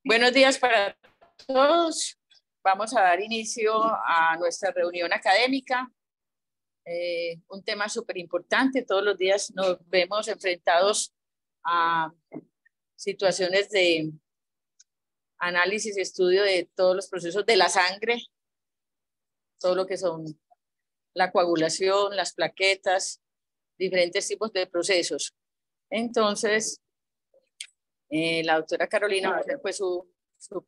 Buenos días para todos. Vamos a dar inicio a nuestra reunión académica. Un tema súper importante. Todos los días nos vemos enfrentados a situaciones de análisis y estudio de todos los procesos de la sangre, todo lo que son la coagulación, las plaquetas, diferentes tipos de procesos. Entonces, la doctora Carolina va a hacer pues su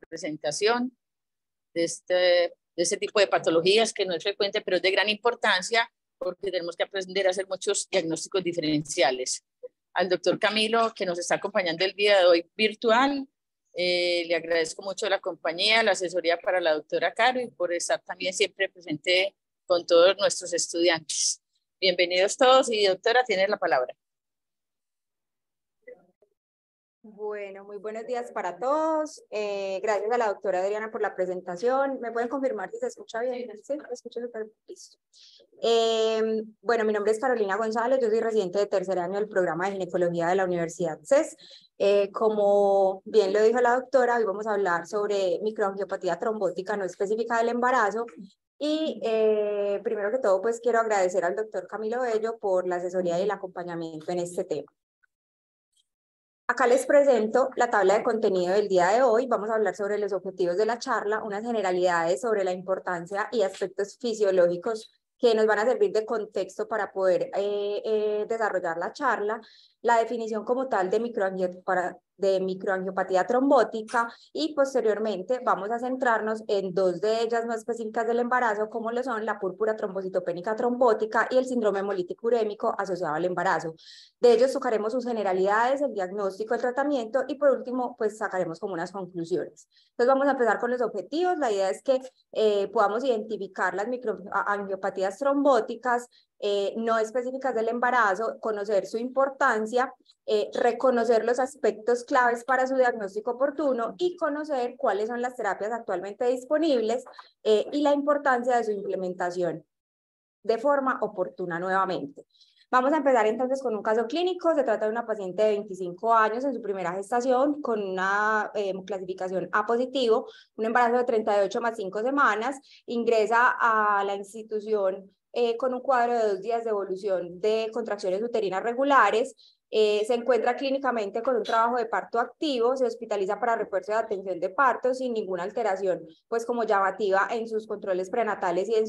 presentación de este tipo de patologías que no es frecuente, pero es de gran importancia porque tenemos que aprender a hacer muchos diagnósticos diferenciales. Al doctor Camilo, que nos está acompañando el día de hoy virtual, le agradezco mucho la compañía, la asesoría para la doctora Caro y por estar también siempre presente con todos nuestros estudiantes. Bienvenidos todos y doctora, tienes la palabra. Bueno, muy buenos días para todos. Gracias a la doctora Adriana por la presentación. ¿Me pueden confirmar si se escucha bien? Sí, me escucho súper listo. Bueno, mi nombre es Carolina González, yo soy residente de tercer año del programa de ginecología de la Universidad CES. Como bien lo dijo la doctora, hoy vamos a hablar sobre microangiopatía trombótica no específica del embarazo. Y primero que todo, pues quiero agradecer al doctor Camilo Bello por la asesoría y el acompañamiento en este tema. Acá les presento la tabla de contenido del día de hoy. Vamos a hablar sobre los objetivos de la charla, unas generalidades sobre la importancia y aspectos fisiológicos que nos van a servir de contexto para poder desarrollar la charla, la definición como tal de microangiopatía trombótica y posteriormente vamos a centrarnos en dos de ellas no específicas del embarazo, como lo son la púrpura trombocitopénica trombótica y el síndrome hemolítico urémico asociado al embarazo. De ellos tocaremos sus generalidades, el diagnóstico, el tratamiento y por último, pues sacaremos como unas conclusiones. Entonces vamos a empezar con los objetivos. La idea es que podamos identificar las microangiopatías trombóticas no específicas del embarazo, conocer su importancia, reconocer los aspectos claves para su diagnóstico oportuno y conocer cuáles son las terapias actualmente disponibles y la importancia de su implementación de forma oportuna nuevamente. Vamos a empezar entonces con un caso clínico. Se trata de una paciente de 25 años en su primera gestación con una clasificación A positivo, un embarazo de 38 más 5 semanas, ingresa a la institución con un cuadro de 2 días de evolución de contracciones uterinas regulares. Se encuentra clínicamente con un trabajo de parto activo, se hospitaliza para refuerzo de atención de parto sin ninguna alteración, pues como llamativa en sus controles prenatales y en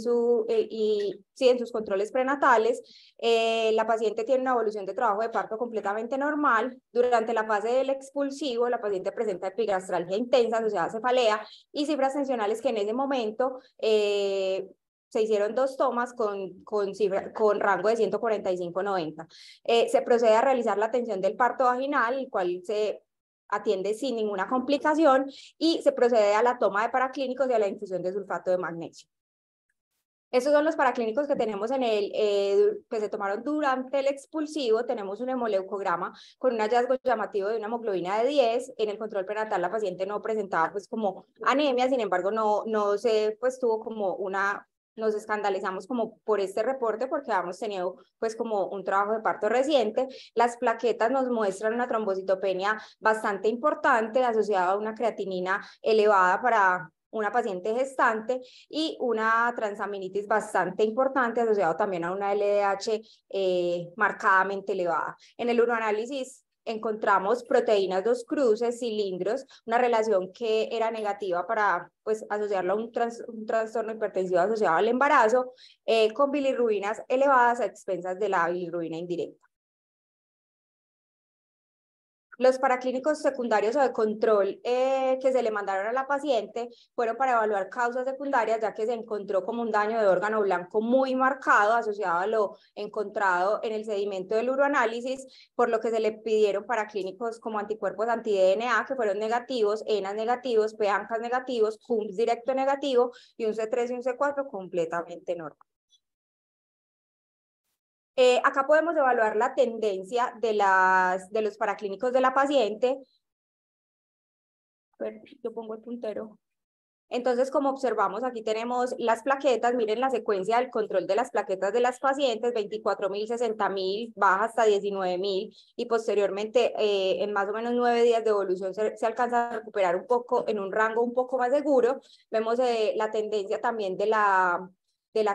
sus controles prenatales. La paciente tiene una evolución de trabajo de parto completamente normal. Durante la fase del expulsivo, la paciente presenta epigastralgia intensa asociada a cefalea y cifras tensionales que en ese momento se hicieron 2 tomas con rango de 145-90. Se procede a realizar la atención del parto vaginal, el cual se atiende sin ninguna complicación y se procede a la toma de paraclínicos y a la infusión de sulfato de magnesio. Estos son los paraclínicos que tenemos que se tomaron durante el expulsivo. Tenemos un hemoleucograma con un hallazgo llamativo de una hemoglobina de 10. En el control prenatal la paciente no presentaba pues como anemia, sin embargo no se pues tuvo como nos escandalizamos como por este reporte porque habíamos tenido pues como un trabajo de parto reciente. Las plaquetas nos muestran una trombocitopenia bastante importante asociada a una creatinina elevada para una paciente gestante y una transaminitis bastante importante asociado también a una LDH marcadamente elevada. En el uroanálisis encontramos proteínas 2 cruces, cilindros, una relación que era negativa para pues, asociarlo a un trastorno hipertensivo asociado al embarazo, con bilirrubinas elevadas a expensas de la bilirrubina indirecta. Los paraclínicos secundarios o de control que se le mandaron a la paciente fueron para evaluar causas secundarias, ya que se encontró como un daño de órgano blanco muy marcado asociado a lo encontrado en el sedimento del uroanálisis, por lo que se le pidieron paraclínicos como anticuerpos anti-DNA que fueron negativos, ENAs negativos, PANCAS negativos, CUMS directo negativo y un C3 y un C4 completamente normal. Acá podemos evaluar la tendencia de los paraclínicos de la paciente. A ver, yo pongo el puntero. Entonces, como observamos, aquí tenemos las plaquetas, miren la secuencia del control de las plaquetas de las pacientes, 24.000, 60.000, baja hasta 19.000, y posteriormente en más o menos 9 días de evolución se alcanza a recuperar un poco en un rango un poco más seguro. Vemos la tendencia también de la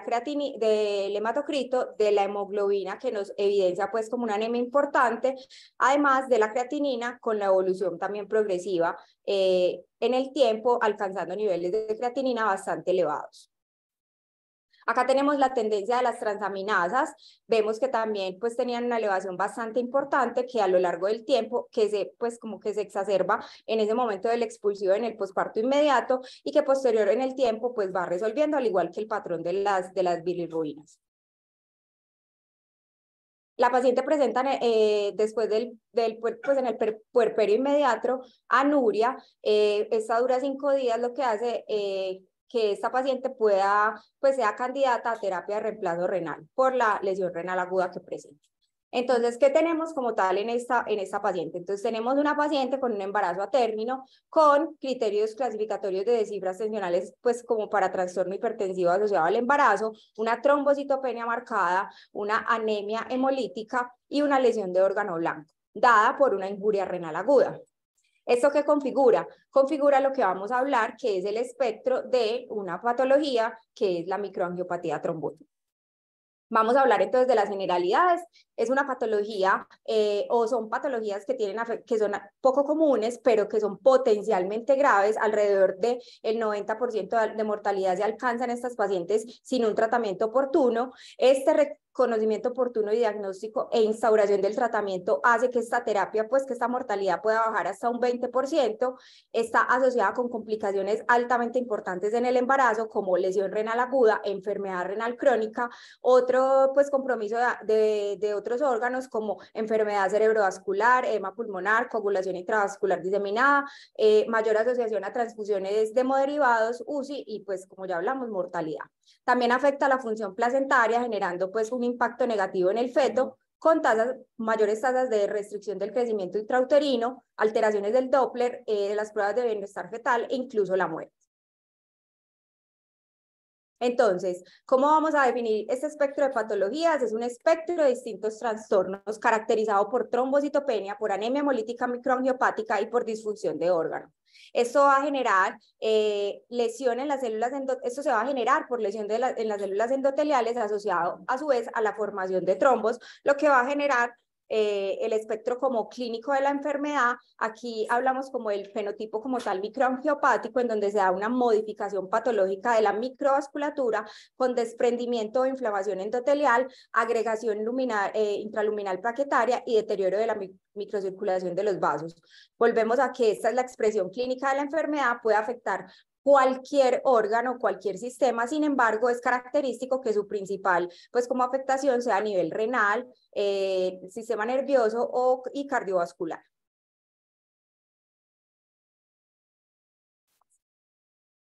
creatina, del hematocrito, de la hemoglobina, que nos evidencia pues como una anemia importante, además de la creatinina con la evolución también progresiva en el tiempo, alcanzando niveles de creatinina bastante elevados. Acá tenemos la tendencia de las transaminasas, vemos que también pues tenían una elevación bastante importante que a lo largo del tiempo pues como que se exacerba en ese momento del expulsivo en el posparto inmediato y que posterior en el tiempo pues va resolviendo al igual que el patrón de las bilirrubinas. La paciente presenta después pues en el puerperio inmediato anuria, esta dura 5 días, lo que hace que esta paciente pues sea candidata a terapia de reemplazo renal por la lesión renal aguda que presenta. Entonces, ¿qué tenemos como tal en esta paciente? Entonces, tenemos una paciente con un embarazo a término, con criterios clasificatorios de descifras tensionales, pues como para trastorno hipertensivo asociado al embarazo, una trombocitopenia marcada, una anemia hemolítica y una lesión de órgano blanco, dada por una injuria renal aguda. ¿Esto qué configura? Configura lo que vamos a hablar, que es el espectro de una patología, que es la microangiopatía trombótica. Vamos a hablar entonces de las generalidades. Es una patología o son patologías que son poco comunes, pero que son potencialmente graves. Alrededor del 90% de mortalidad se alcanza en estas pacientes sin un tratamiento oportuno. Este reconocimiento oportuno y diagnóstico e instauración del tratamiento hace que esta terapia, pues que esta mortalidad pueda bajar hasta un 20%. Está asociada con complicaciones altamente importantes en el embarazo, como lesión renal aguda, enfermedad renal crónica, otro pues compromiso de otros órganos como enfermedad cerebrovascular, edema pulmonar, coagulación intravascular diseminada, mayor asociación a transfusiones de hemoderivados, UCI y pues como ya hablamos, mortalidad. También afecta la función placentaria, generando pues un impacto negativo en el feto, con mayores tasas de restricción del crecimiento intrauterino, alteraciones del Doppler, de las pruebas de bienestar fetal e incluso la muerte. Entonces, ¿cómo vamos a definir este espectro de patologías? Es un espectro de distintos trastornos caracterizado por trombocitopenia, por anemia hemolítica microangiopática y por disfunción de órgano. Esto va a generar lesión en las células, esto se va a generar por lesión en las células endoteliales asociado a su vez a la formación de trombos, lo que va a generar el espectro como clínico de la enfermedad. Aquí hablamos como el fenotipo como tal microangiopático, en donde se da una modificación patológica de la microvasculatura con desprendimiento o inflamación endotelial, agregación intraluminal plaquetaria y deterioro de la microcirculación de los vasos. Volvemos a que esta es la expresión clínica de la enfermedad, puede afectar cualquier órgano, cualquier sistema. Sin embargo, es característico que su principal, pues como afectación sea a nivel renal, sistema nervioso y cardiovascular.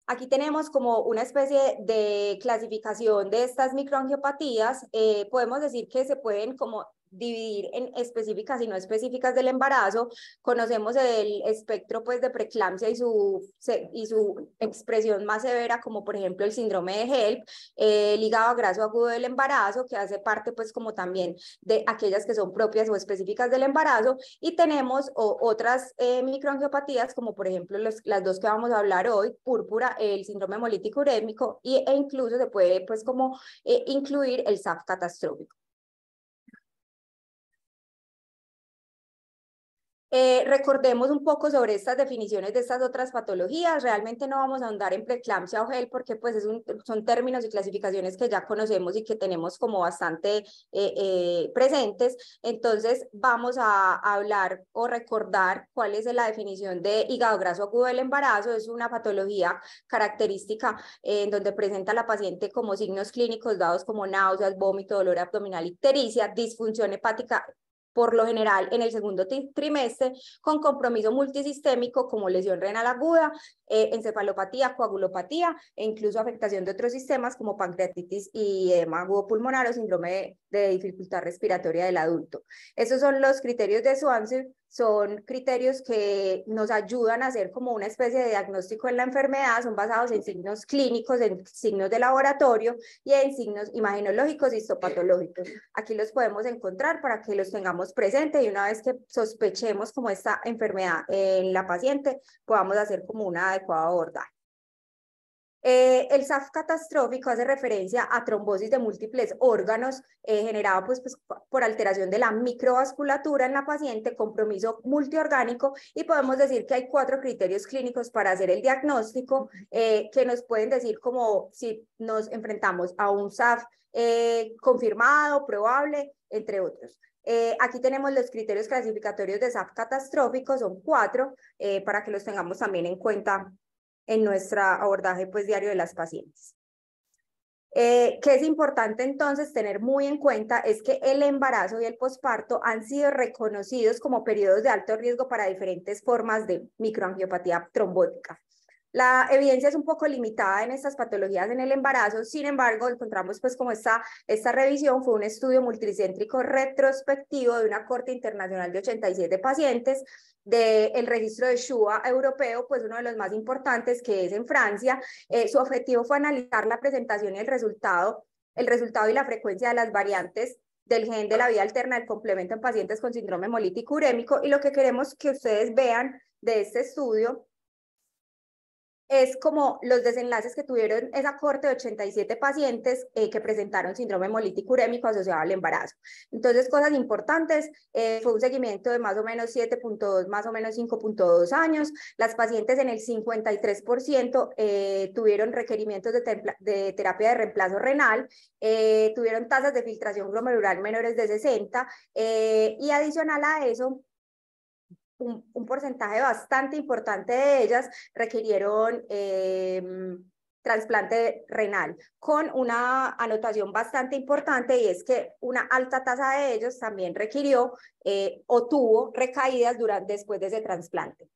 Aquí tenemos como una especie de clasificación de estas microangiopatías. Podemos decir que se pueden como dividir en específicas y no específicas del embarazo. Conocemos el espectro pues de preeclampsia y su expresión más severa, como por ejemplo el síndrome de HELP, el hígado graso agudo del embarazo, que hace parte pues como también de aquellas que son propias o específicas del embarazo, y tenemos otras microangiopatías como por ejemplo las dos que vamos a hablar hoy, púrpura, el síndrome hemolítico urémico e incluso se puede pues como incluir el SAF catastrófico. Recordemos un poco sobre estas definiciones de estas otras patologías. Realmente no vamos a ahondar en preeclampsia o HELP porque pues son términos y clasificaciones que ya conocemos y que tenemos como bastante presentes. Entonces vamos a hablar o recordar cuál es la definición de hígado graso agudo del embarazo. Es una patología característica en donde presenta a la paciente como signos clínicos dados como náuseas, vómito, dolor abdominal, ictericia, disfunción hepática, por lo general en el segundo trimestre, con compromiso multisistémico como lesión renal aguda, encefalopatía, coagulopatía e incluso afectación de otros sistemas como pancreatitis y edema agudo pulmonar o síndrome de dificultad respiratoria del adulto. Esos son los criterios de Swansea son criterios que nos ayudan a hacer como una especie de diagnóstico en la enfermedad, son basados en signos clínicos, en signos de laboratorio y en signos imagenológicos y histopatológicos. Aquí los podemos encontrar para que los tengamos presentes y una vez que sospechemos como esta enfermedad en la paciente, podamos hacer como una adecuada abordaje. El SAF catastrófico hace referencia a trombosis de múltiples órganos generado pues, por alteración de la microvasculatura en la paciente, compromiso multiorgánico, y podemos decir que hay 4 criterios clínicos para hacer el diagnóstico que nos pueden decir como si nos enfrentamos a un SAF confirmado, probable, entre otros. Aquí tenemos los criterios clasificatorios de SAF catastrófico, son 4, para que los tengamos también en cuenta en nuestro abordaje pues, diario de las pacientes. Que es importante entonces tener muy en cuenta es que el embarazo y el posparto han sido reconocidos como periodos de alto riesgo para diferentes formas de microangiopatía trombótica. La evidencia es un poco limitada en estas patologías en el embarazo, sin embargo, encontramos pues como esta revisión fue un estudio multicéntrico retrospectivo de una corte internacional de 87 pacientes del registro de SHUA europeo, pues uno de los más importantes que es en Francia. Su objetivo fue analizar la presentación y el resultado y la frecuencia de las variantes del gen de la vía alterna del complemento en pacientes con síndrome hemolítico urémico, y lo que queremos que ustedes vean de este estudio es como los desenlaces que tuvieron esa corte de 87 pacientes que presentaron síndrome hemolítico urémico asociado al embarazo. Entonces, cosas importantes, fue un seguimiento de más o menos 7.2, más o menos 5.2 años. Las pacientes en el 53% tuvieron requerimientos de terapia de reemplazo renal, tuvieron tasas de filtración glomerular menores de 60, y adicional a eso, un porcentaje bastante importante de ellas requirieron trasplante renal, con una anotación bastante importante, y es que una alta tasa de ellos también requirió o tuvo recaídas después de ese trasplante.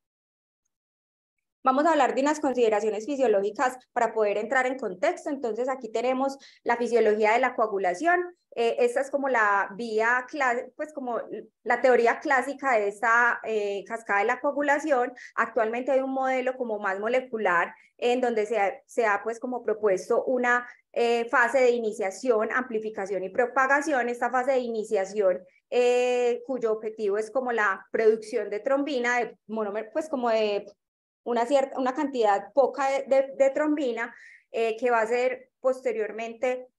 Vamos a hablar de unas consideraciones fisiológicas para poder entrar en contexto. Entonces, aquí tenemos la fisiología de la coagulación. Esta es como la vía, pues como la teoría clásica de esta cascada de la coagulación. Actualmente hay un modelo como más molecular en donde se ha pues como propuesto una fase de iniciación, amplificación y propagación. Esta fase de iniciación, cuyo objetivo es como la producción de trombina, de monómero, pues como de una cantidad poca de trombina que va a ser posteriormente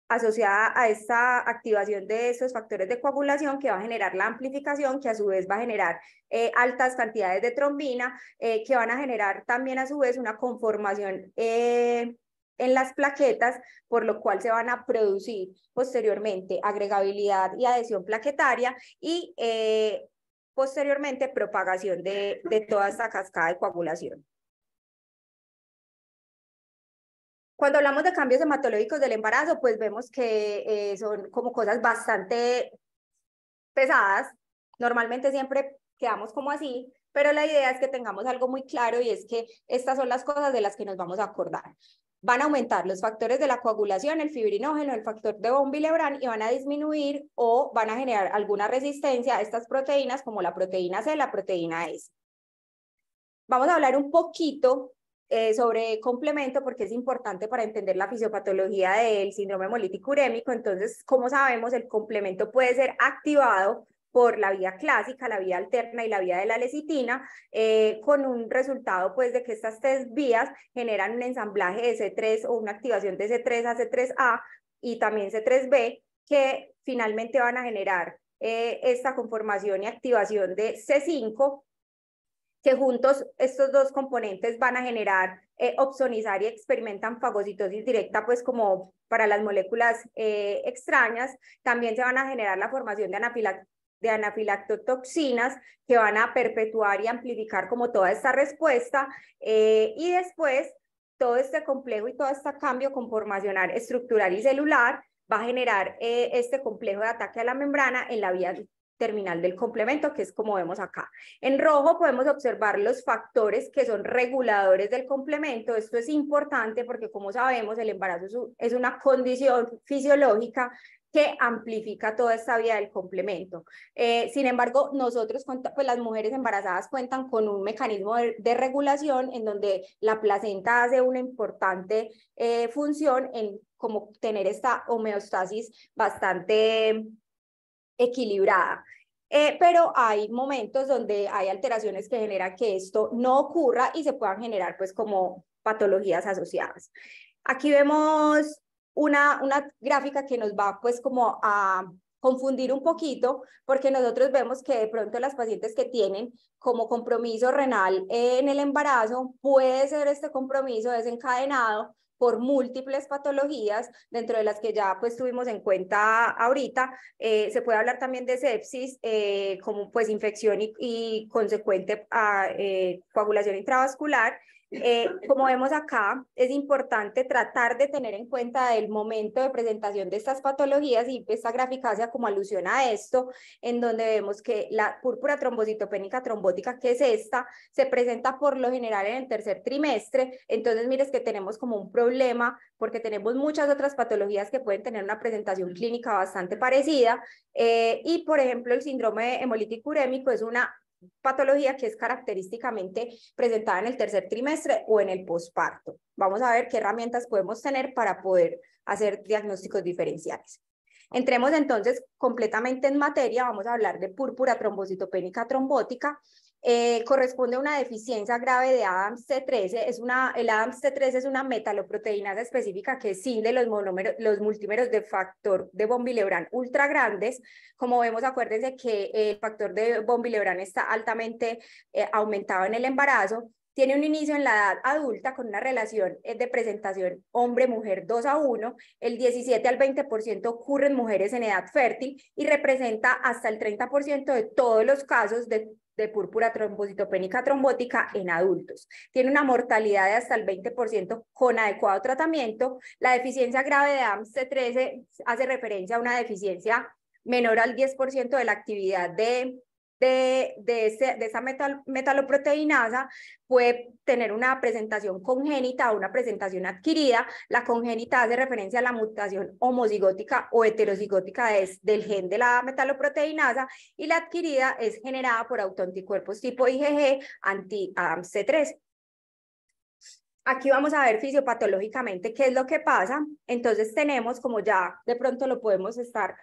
asociada a esta activación de esos factores de coagulación, que va a generar la amplificación, que a su vez va a generar altas cantidades de trombina, que van a generar también a su vez una conformación en las plaquetas, por lo cual se van a producir posteriormente agregabilidad y adhesión plaquetaria y posteriormente propagación de toda esta cascada de coagulación. Cuando hablamos de cambios hematológicos del embarazo, pues vemos que son como cosas bastante pesadas. Normalmente siempre quedamos como así, pero la idea es que tengamos algo muy claro, y es que estas son las cosas de las que nos vamos a acordar. Van a aumentar los factores de la coagulación, el fibrinógeno, el factor de von Willebrand, y van a disminuir o van a generar alguna resistencia a estas proteínas como la proteína C, la proteína S. Vamos a hablar un poquito sobre complemento, porque es importante para entender la fisiopatología del síndrome hemolítico urémico. Entonces, como sabemos, el complemento puede ser activado por la vía clásica, la vía alterna y la vía de la lecitina, con un resultado pues de que estas 3 vías generan un ensamblaje de C3 o una activación de C3 a C3A y también C3B, que finalmente van a generar esta conformación y activación de C5, que juntos estos dos componentes van a generar opsonizar y experimentan fagocitosis directa, pues como para las moléculas extrañas. También se van a generar la formación de anafilactotoxinas, que van a perpetuar y amplificar como toda esta respuesta, y después todo este complejo y todo este cambio conformacional estructural y celular va a generar este complejo de ataque a la membrana en la vía terminal del complemento, que es como vemos acá. En rojo podemos observar los factores que son reguladores del complemento. Esto es importante porque, como sabemos, el embarazo es una condición fisiológica que amplifica toda esta vía del complemento. Sin embargo, nosotros, pues las mujeres embarazadas cuentan con un mecanismo de regulación en donde la placenta hace una importante función en como tener esta homeostasis bastante equilibrada. Pero hay momentos donde hay alteraciones que generan que esto no ocurra y se puedan generar pues como patologías asociadas. Aquí vemos una gráfica que nos va pues como a confundir un poquito, porque nosotros vemos que de pronto las pacientes que tienen como compromiso renal en el embarazo, puede ser este compromiso desencadenado por múltiples patologías, dentro de las que ya pues tuvimos en cuenta ahorita. Se puede hablar también de sepsis, como pues infección y consecuente a coagulación intravascular. Como vemos acá, es importante tratar de tener en cuenta el momento de presentación de estas patologías, y esta gráfica hace como alusión a esto, en donde vemos que la púrpura trombocitopénica trombótica, que es esta, se presenta por lo general en el tercer trimestre. Entonces, mires que tenemos como un problema, porque tenemos muchas otras patologías que pueden tener una presentación clínica bastante parecida, y por ejemplo el síndrome hemolítico urémico es una patología que es característicamente presentada en el tercer trimestre o en el posparto. Vamos a ver qué herramientas podemos tener para poder hacer diagnósticos diferenciales. Entremos entonces completamente en materia. Vamos a hablar de púrpura trombocitopénica trombótica. Corresponde a una deficiencia grave de Adams T13. El Adams T13 es una metaloproteinasa específica que escinde los multímeros de factor de von Willebrand ultra grandes. Como vemos, acuérdense que el factor de von Willebrand está altamente aumentado en el embarazo. Tiene un inicio en la edad adulta con una relación de presentación hombre-mujer 2:1. El 17 al 20% ocurre en mujeres en edad fértil y representa hasta el 30% de todos los casos de púrpura trombocitopénica trombótica en adultos. Tiene una mortalidad de hasta el 20% con adecuado tratamiento. La deficiencia grave de Adams T13 hace referencia a una deficiencia menor al 10% de la actividad de esa metaloproteinasa. Puede tener una presentación congénita o una presentación adquirida. La congénita hace referencia a la mutación homozigótica o heterozigótica del gen de la metaloproteinasa, y la adquirida es generada por autoanticuerpos tipo IgG anti-Adams T13. Aquí vamos a ver fisiopatológicamente qué es lo que pasa. Entonces tenemos, como ya de pronto lo podemos estar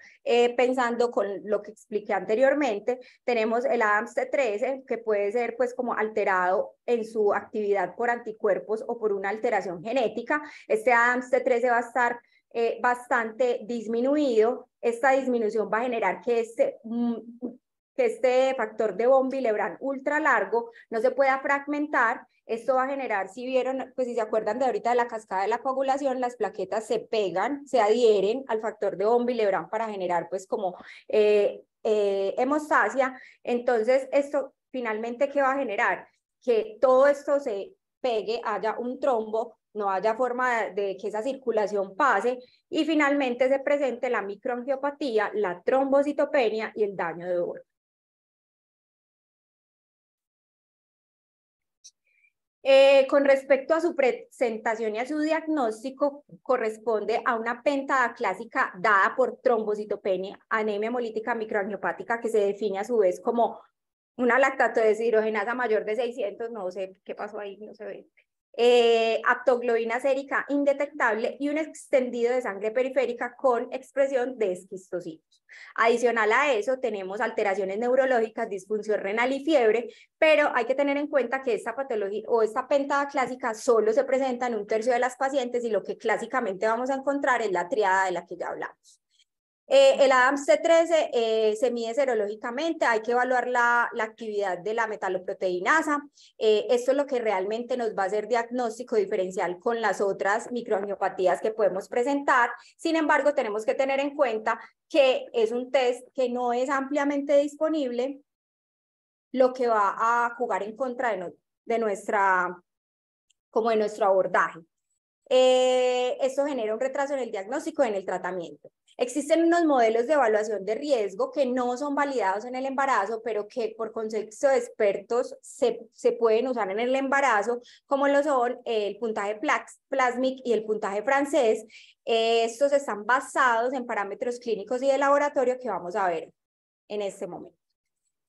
pensando con lo que expliqué anteriormente, tenemos el Adams T13, que puede ser pues como alterado en su actividad por anticuerpos o por una alteración genética. Este Adams T13 va a estar bastante disminuido. Esta disminución va a generar que este factor de von Willebrand ultra largo no se pueda fragmentar. Esto va a generar, si vieron, pues si se acuerdan de ahorita de la cascada de la coagulación, las plaquetas se pegan, se adhieren al factor de von Willebrand para generar pues como hemostasia. Entonces esto finalmente, ¿qué va a generar? Que todo esto se pegue, haya un trombo, no haya forma de que esa circulación pase, y finalmente se presente la microangiopatía, la trombocitopenia y el daño de órgano. Con respecto a su presentación y a su diagnóstico, corresponde a una pentada clásica dada por trombocitopenia, anemia hemolítica microangiopática, que se define a su vez como una lactato deshidrogenasa mayor de 600, no sé qué pasó ahí, no se ve. Aptoglobina sérica indetectable y un extendido de sangre periférica con expresión de esquistocitos. Adicional a eso, tenemos alteraciones neurológicas, disfunción renal y fiebre, pero hay que tener en cuenta que esta patología o esta pentada clásica solo se presenta en 1/3 de las pacientes, y lo que clásicamente vamos a encontrar es la triada de la que ya hablamos. El Adams T13 se mide serológicamente. Hay que evaluar la actividad de la metaloproteinasa. Esto es lo que realmente nos va a hacer diagnóstico diferencial con las otras microangiopatías que podemos presentar. Sin embargo, tenemos que tener en cuenta que es un test que no es ampliamente disponible, lo que va a jugar en contra de nuestro abordaje. Esto genera un retraso en el diagnóstico y en el tratamiento. Existen unos modelos de evaluación de riesgo que no son validados en el embarazo, pero que por concepto de expertos se pueden usar en el embarazo, como lo son el puntaje PLASMIC y el puntaje francés. Estos están basados en parámetros clínicos y de laboratorio que vamos a ver en este momento.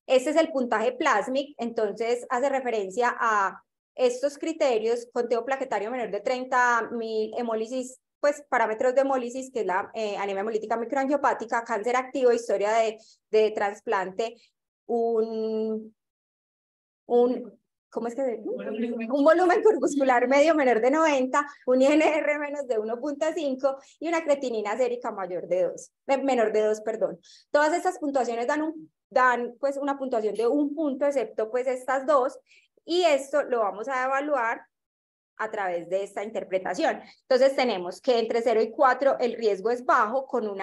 Este es el puntaje PLASMIC, entonces hace referencia a estos criterios: conteo plaquetario menor de 30.000, hemólisis, pues parámetros de hemólisis, que es la anemia hemolítica microangiopática, cáncer activo, historia de trasplante, ¿cómo es que un volumen corpuscular medio menor de 90, un INR menos de 1.5 y una creatinina sérica menor de 2, perdón. Todas estas puntuaciones dan pues una puntuación de 1 punto, excepto pues estas dos, y esto lo vamos a evaluar a través de esta interpretación. Entonces tenemos que entre 0 y 4 el riesgo es bajo, con un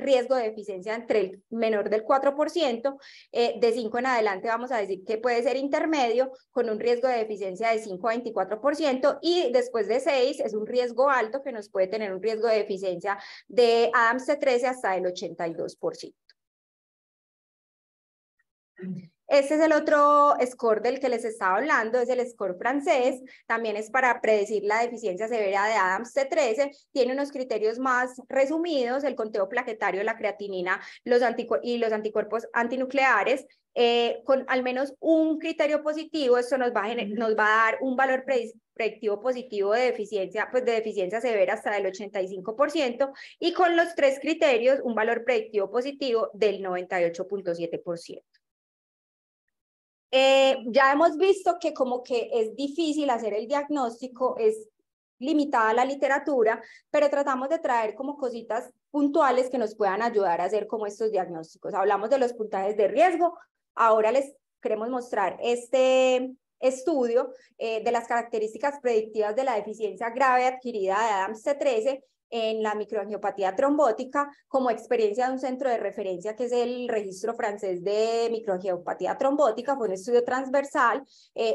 riesgo de deficiencia entre el menor del 4%, de 5 en adelante vamos a decir que puede ser intermedio, con un riesgo de deficiencia de 5 a 24%, y después de 6 es un riesgo alto, que nos puede tener un riesgo de deficiencia de Adams C13 hasta el 82%. Este es el otro score del que les estaba hablando, es el score francés, también es para predecir la deficiencia severa de Adams C13, tiene unos criterios más resumidos: el conteo plaquetario, la creatinina y los anticuerpos antinucleares. Con al menos un criterio positivo, esto nos va a dar un valor predictivo positivo de deficiencia, pues de deficiencia severa hasta el 85%, y con los 3 criterios, un valor predictivo positivo del 98.7%. Ya hemos visto que como que es difícil hacer el diagnóstico, es limitada la literatura, pero tratamos de traer como cositas puntuales que nos puedan ayudar a hacer como estos diagnósticos. Hablamos de los puntajes de riesgo, ahora les queremos mostrar este estudio de las características predictivas de la deficiencia grave adquirida de Adams C13 en la microangiopatía trombótica, como experiencia de un centro de referencia que es el Registro Francés de Microangiopatía Trombótica. Fue un estudio transversal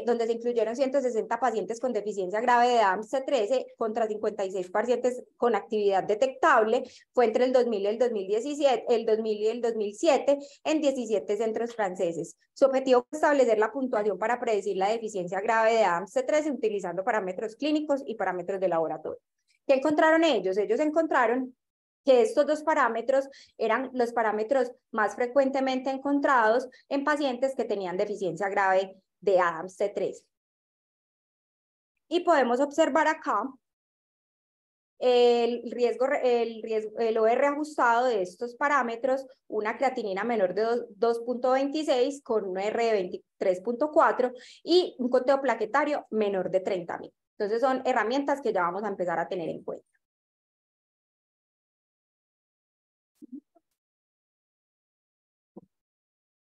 donde se incluyeron 160 pacientes con deficiencia grave de Adams C13 contra 56 pacientes con actividad detectable. Fue entre el 2000 y el 2017, el 2000 y el 2007 en 17 centros franceses. Su objetivo fue establecer la puntuación para predecir la deficiencia grave de Adams C13 utilizando parámetros clínicos y parámetros de laboratorio. ¿Qué encontraron ellos? Ellos encontraron que estos dos parámetros eran los parámetros más frecuentemente encontrados en pacientes que tenían deficiencia grave de Adams C13. Y podemos observar acá el OR ajustado de estos parámetros: una creatinina menor de 2.26 con un OR de 23.4 y un conteo plaquetario menor de 30.000. Entonces son herramientas que ya vamos a empezar a tener en cuenta.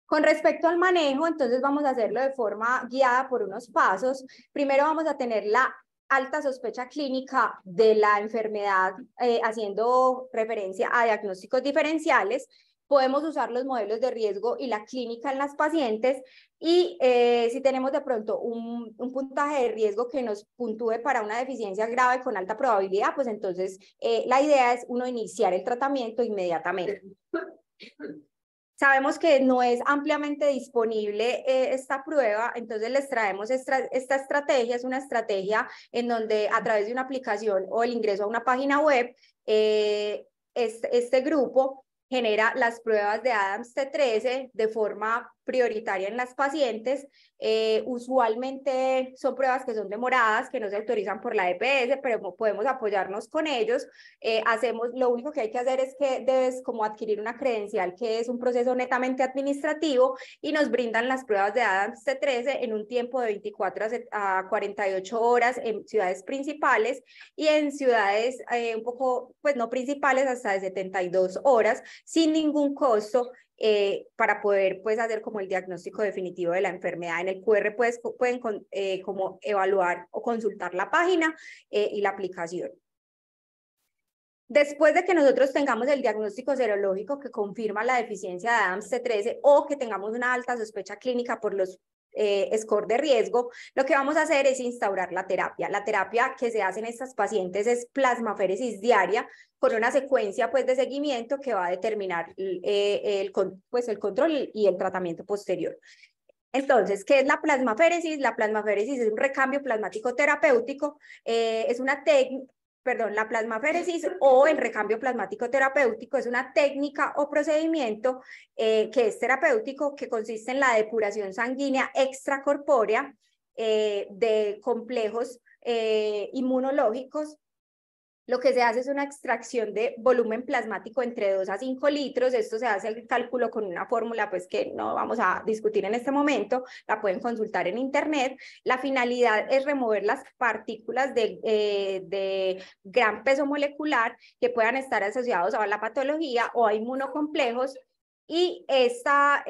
Con respecto al manejo, entonces vamos a hacerlo de forma guiada por unos pasos. Primero vamos a tener la alta sospecha clínica de la enfermedad, haciendo referencia a diagnósticos diferenciales. Podemos usar los modelos de riesgo y la clínica en las pacientes, y si tenemos de pronto un puntaje de riesgo que nos puntúe para una deficiencia grave con alta probabilidad, pues entonces la idea es uno iniciar el tratamiento inmediatamente. Sabemos que no es ampliamente disponible esta prueba, entonces les traemos esta estrategia. Es una estrategia en donde a través de una aplicación o el ingreso a una página web, este grupo genera las pruebas de Adams C13 de forma prioritaria en las pacientes. Usualmente son pruebas que son demoradas, que no se autorizan por la EPS, pero podemos apoyarnos con ellos. Lo único que hay que hacer es que debes como adquirir una credencial, que es un proceso netamente administrativo, y nos brindan las pruebas de Adams C13 en un tiempo de 24 a 48 horas en ciudades principales, y en ciudades un poco, pues no principales, hasta de 72 horas, sin ningún costo, para poder pues hacer como el diagnóstico definitivo de la enfermedad. En el QR pueden como evaluar o consultar la página y la aplicación. Después de que nosotros tengamos el diagnóstico serológico que confirma la deficiencia de Adams C13, o que tengamos una alta sospecha clínica por los score de riesgo, lo que vamos a hacer es instaurar la terapia. La terapia que se hace en estas pacientes es plasmaféresis diaria, con una secuencia pues, de seguimiento que va a determinar el control y el tratamiento posterior. Entonces, ¿qué es la plasmaféresis? La plasmaféresis es un recambio plasmático terapéutico, es una técnica, perdón, la plasmaféresis o el recambio plasmático terapéutico es una técnica o procedimiento que es terapéutico, que consiste en la depuración sanguínea extracorpórea de complejos inmunológicos. Lo que se hace es una extracción de volumen plasmático entre 2 a 5 litros. Esto se hace el cálculo con una fórmula pues, que no vamos a discutir en este momento. La pueden consultar en internet. La finalidad es remover las partículas de gran peso molecular que puedan estar asociados a la patología o a inmunocomplejos. Y esta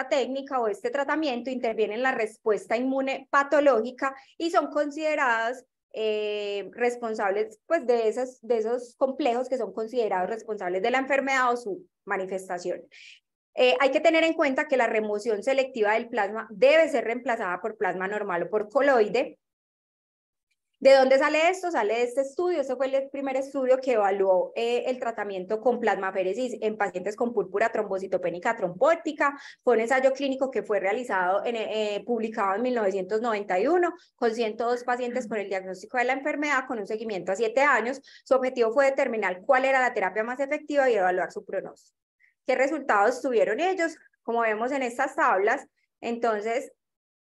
técnica o este tratamiento interviene en la respuesta inmune patológica y son consideradas responsables pues, de esos complejos que son considerados responsables de la enfermedad o su manifestación. Hay que tener en cuenta que la remoción selectiva del plasma debe ser reemplazada por plasma normal o por coloide. ¿De dónde sale esto? Sale de este estudio. Este fue el primer estudio que evaluó el tratamiento con plasmaféresis en pacientes con púrpura trombocitopénica trombótica. Fue un ensayo clínico que fue realizado, publicado en 1991, con 102 pacientes con el diagnóstico de la enfermedad, con un seguimiento a 7 años. Su objetivo fue determinar cuál era la terapia más efectiva y evaluar su pronóstico. ¿Qué resultados tuvieron ellos? Como vemos en estas tablas, entonces,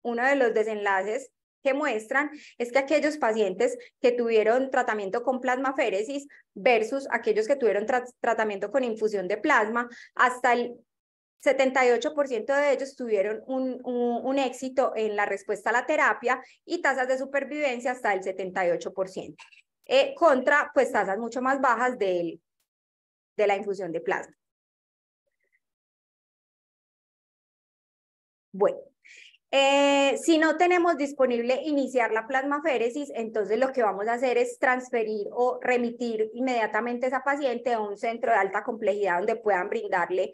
uno de los desenlaces que muestran es que aquellos pacientes que tuvieron tratamiento con plasmaféresis versus aquellos que tuvieron tratamiento con infusión de plasma, hasta el 78% de ellos tuvieron un éxito en la respuesta a la terapia y tasas de supervivencia hasta el 78%, contra pues tasas mucho más bajas de la infusión de plasma. Bueno. Si no tenemos disponible iniciar la plasmaféresis, entonces lo que vamos a hacer es transferir o remitir inmediatamente a esa paciente a un centro de alta complejidad donde puedan brindarle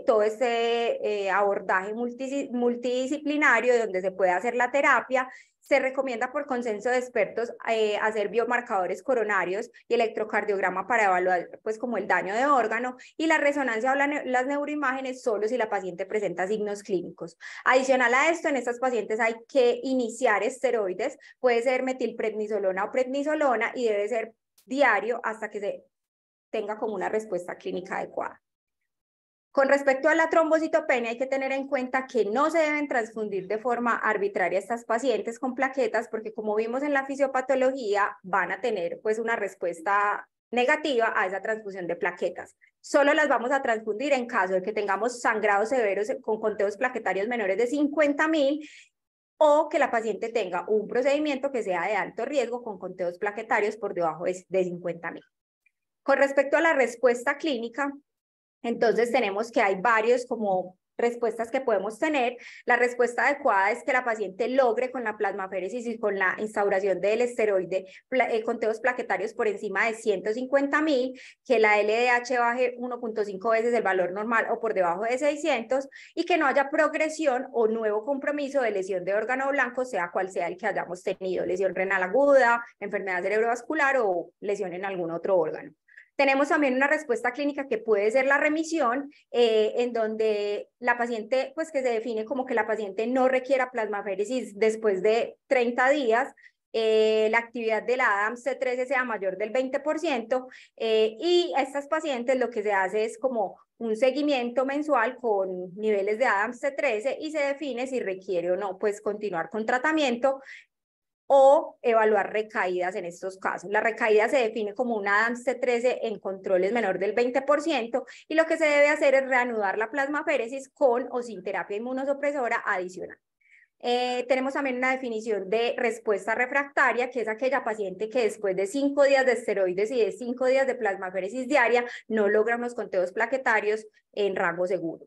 todo este abordaje multidisciplinario donde se puede hacer la terapia. Se recomienda por consenso de expertos hacer biomarcadores coronarios y electrocardiograma para evaluar pues como el daño de órgano, y la resonancia o las neuroimágenes solo si la paciente presenta signos clínicos. Adicional a esto, en estas pacientes hay que iniciar esteroides, puede ser metilprednisolona o prednisolona, y debe ser diario hasta que se tenga como una respuesta clínica adecuada. Con respecto a la trombocitopenia, hay que tener en cuenta que no se deben transfundir de forma arbitraria estas pacientes con plaquetas, porque como vimos en la fisiopatología, van a tener pues una respuesta negativa a esa transfusión de plaquetas. Solo las vamos a transfundir en caso de que tengamos sangrados severos con conteos plaquetarios menores de 50.000 o que la paciente tenga un procedimiento que sea de alto riesgo con conteos plaquetarios por debajo de 50.000. Con respecto a la respuesta clínica, entonces tenemos que hay varios como respuestas que podemos tener. La respuesta adecuada es que la paciente logre con la plasmaféresis y con la instauración del esteroide conteos plaquetarios por encima de 150.000, que la LDH baje 1.5 veces el valor normal o por debajo de 600, y que no haya progresión o nuevo compromiso de lesión de órgano blanco, sea cual sea el que hayamos tenido, lesión renal aguda, enfermedad cerebrovascular o lesión en algún otro órgano. Tenemos también una respuesta clínica que puede ser la remisión, en donde la paciente, pues que se define como que la paciente no requiera plasmaféresis después de 30 días, la actividad de la ADAMTS C13 sea mayor del 20%, y a estas pacientes lo que se hace es como un seguimiento mensual con niveles de ADAMTS C13 y se define si requiere o no pues continuar con tratamiento o evaluar recaídas en estos casos. La recaída se define como una ADAMTS C13 en controles menor del 20%, y lo que se debe hacer es reanudar la plasmaféresis con o sin terapia inmunosupresora adicional. Tenemos también una definición de respuesta refractaria, que es aquella paciente que después de 5 días de esteroides y de 5 días de plasmaféresis diaria no logra unos conteos plaquetarios en rango seguro.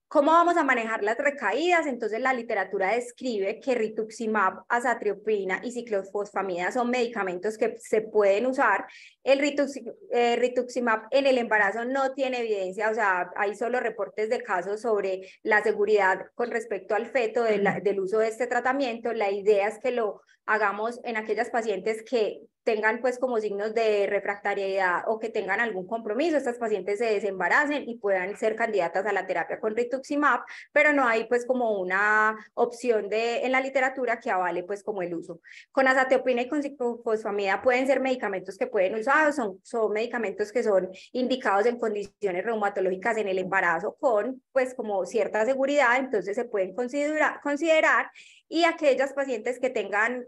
¿Cómo vamos a manejar las recaídas? Entonces la literatura describe que rituximab, azathioprina y ciclofosfamida son medicamentos que se pueden usar. El rituximab en el embarazo no tiene evidencia, o sea, hay solo reportes de casos sobre la seguridad con respecto al feto del uso de este tratamiento. La idea es que lo hagamos en aquellas pacientes que tengan pues como signos de refractariedad o que tengan algún compromiso, estas pacientes se desembaracen y puedan ser candidatas a la terapia con rituximab, pero no hay pues como una opción en la literatura que avale pues como el uso. Con azathioprina y con ciclofosfamida pueden ser medicamentos que pueden usar, son medicamentos que son indicados en condiciones reumatológicas en el embarazo con pues como cierta seguridad, entonces se pueden considerar y aquellas pacientes que tengan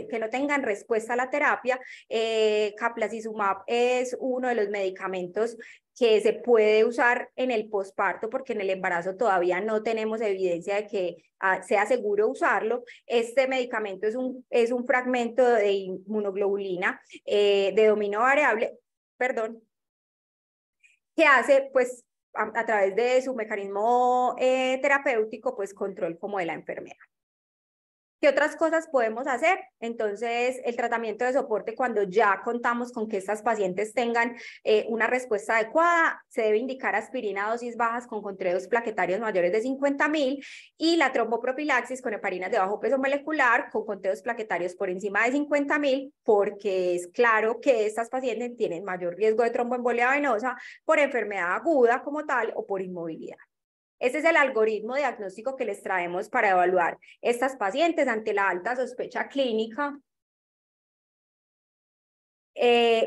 que no tengan respuesta a la terapia, Caplacizumab es uno de los medicamentos que se puede usar en el posparto porque en el embarazo todavía no tenemos evidencia de que sea seguro usarlo. Este medicamento es un fragmento de inmunoglobulina de dominio variable, perdón, que hace pues a través de su mecanismo terapéutico pues control como de la enfermedad. ¿Qué otras cosas podemos hacer? Entonces, el tratamiento de soporte, cuando ya contamos con que estas pacientes tengan una respuesta adecuada, se debe indicar aspirina a dosis bajas con contreos plaquetarios mayores de 50.000 y la tromboprofilaxis con heparinas de bajo peso molecular con conteos plaquetarios por encima de 50.000, porque es claro que estas pacientes tienen mayor riesgo de tromboembolia venosa por enfermedad aguda como tal o por inmovilidad. Ese es el algoritmo diagnóstico que les traemos para evaluar estas pacientes ante la alta sospecha clínica.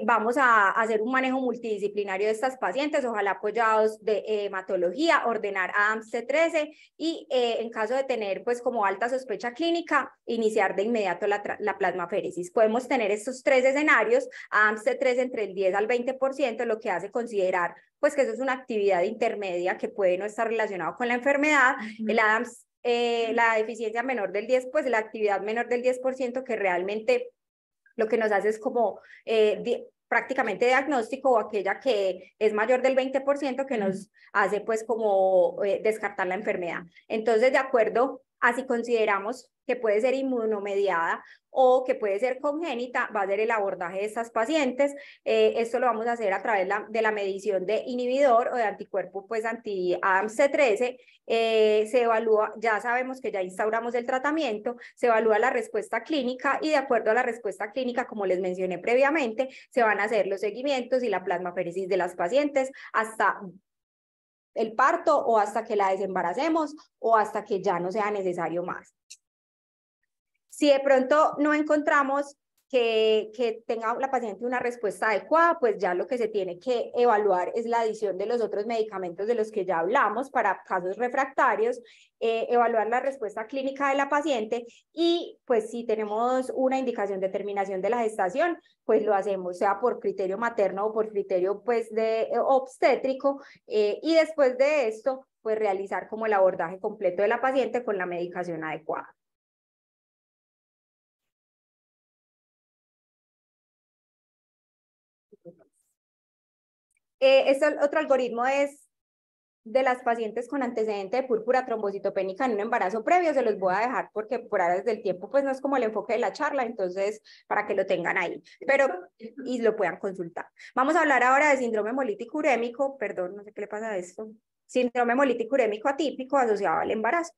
Vamos a hacer un manejo multidisciplinario de estas pacientes, ojalá apoyados de hematología, ordenar ADAMTS C13 y en caso de tener pues como alta sospecha clínica, iniciar de inmediato la plasmaféresis. Podemos tener estos tres escenarios, ADAMTS C13 entre el 10 al 20%, lo que hace considerar pues que eso es una actividad intermedia que puede no estar relacionado con la enfermedad, el ADAMTS, la deficiencia menor del 10, pues la actividad menor del 10% que realmente lo que nos hace es como prácticamente diagnóstico, o aquella que es mayor del 20% que nos hace pues como descartar la enfermedad. Entonces, de acuerdo a si consideramos que puede ser inmunomediada o que puede ser congénita, va a ser el abordaje de estas pacientes. Esto lo vamos a hacer a través de la medición de inhibidor o de anticuerpo pues anti-ADAMTS C13. Se evalúa, ya sabemos que ya instauramos el tratamiento, se evalúa la respuesta clínica y de acuerdo a la respuesta clínica, como les mencioné previamente, se van a hacer los seguimientos y la plasmaféresis de las pacientes hasta el parto o hasta que la desembaracemos o hasta que ya no sea necesario más. Si de pronto no encontramos que tenga la paciente una respuesta adecuada, pues ya lo que se tiene que evaluar es la adición de los otros medicamentos de los que ya hablamos para casos refractarios, evaluar la respuesta clínica de la paciente y pues si tenemos una indicación de terminación de la gestación, pues lo hacemos, sea por criterio materno o por criterio pues de obstétrico y después de esto, pues realizar como el abordaje completo de la paciente con la medicación adecuada. Este otro algoritmo es de las pacientes con antecedente de púrpura trombocitopénica en un embarazo previo, se los voy a dejar porque por áreas del tiempo pues no es como el enfoque de la charla, entonces para que lo tengan ahí, pero y lo puedan consultar. Vamos a hablar ahora de síndrome hemolítico urémico, perdón, no sé qué le pasa a esto, síndrome hemolítico urémico atípico asociado al embarazo.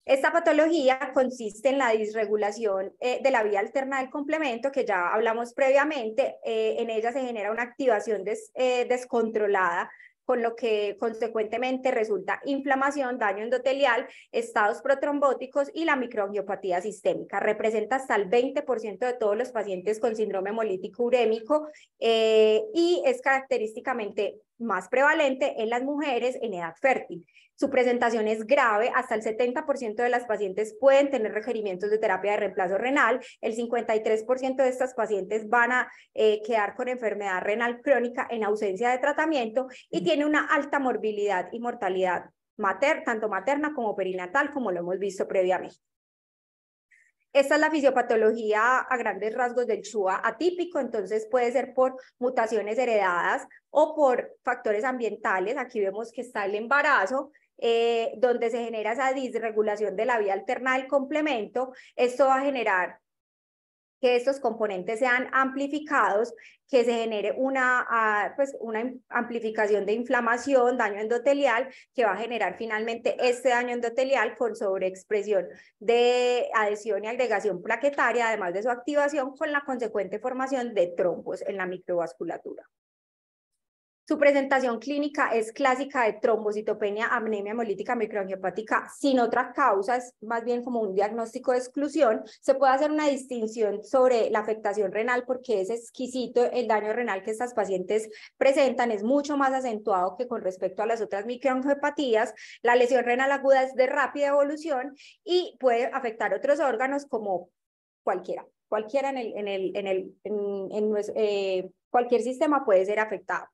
Esta patología consiste en la disregulación de la vía alterna del complemento, que ya hablamos previamente. En ella se genera una activación descontrolada, con lo que consecuentemente resulta inflamación, daño endotelial, estados protrombóticos y la microangiopatía sistémica. Representa hasta el 20% de todos los pacientes con síndrome hemolítico urémico y es característicamente más prevalente en las mujeres en edad fértil. Su presentación es grave, hasta el 70% de las pacientes pueden tener requerimientos de terapia de reemplazo renal, el 53% de estas pacientes van a quedar con enfermedad renal crónica en ausencia de tratamiento y tiene una alta morbilidad y mortalidad tanto materna como perinatal, como lo hemos visto previamente. Esta es la fisiopatología a grandes rasgos del SHUA atípico, entonces puede ser por mutaciones heredadas o por factores ambientales. Aquí vemos que está el embarazo, donde se genera esa disregulación de la vía alterna del complemento. Esto va a generar que estos componentes sean amplificados, que se genere pues una amplificación de inflamación, daño endotelial, que va a generar finalmente este daño endotelial con sobreexpresión de adhesión y agregación plaquetaria, además de su activación, con la consecuente formación de trombos en la microvasculatura. Su presentación clínica es clásica de trombocitopenia, anemia hemolítica microangiopática sin otra causa, es más bien como un diagnóstico de exclusión. Se puede hacer una distinción sobre la afectación renal porque es exquisito el daño renal que estas pacientes presentan, es mucho más acentuado que con respecto a las otras microangiopatías. La lesión renal aguda es de rápida evolución y puede afectar otros órganos como cualquiera cualquier sistema puede ser afectado.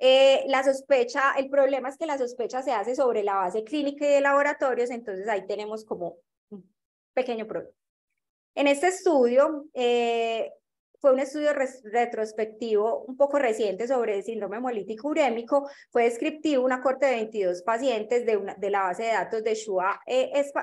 La sospecha, el problema es que la sospecha se hace sobre la base clínica y de laboratorios, entonces ahí tenemos como un pequeño problema. En este estudio, fue un estudio retrospectivo un poco reciente sobre el síndrome hemolítico urémico, fue descriptivo, una corte de 22 pacientes de la base de datos de SHUA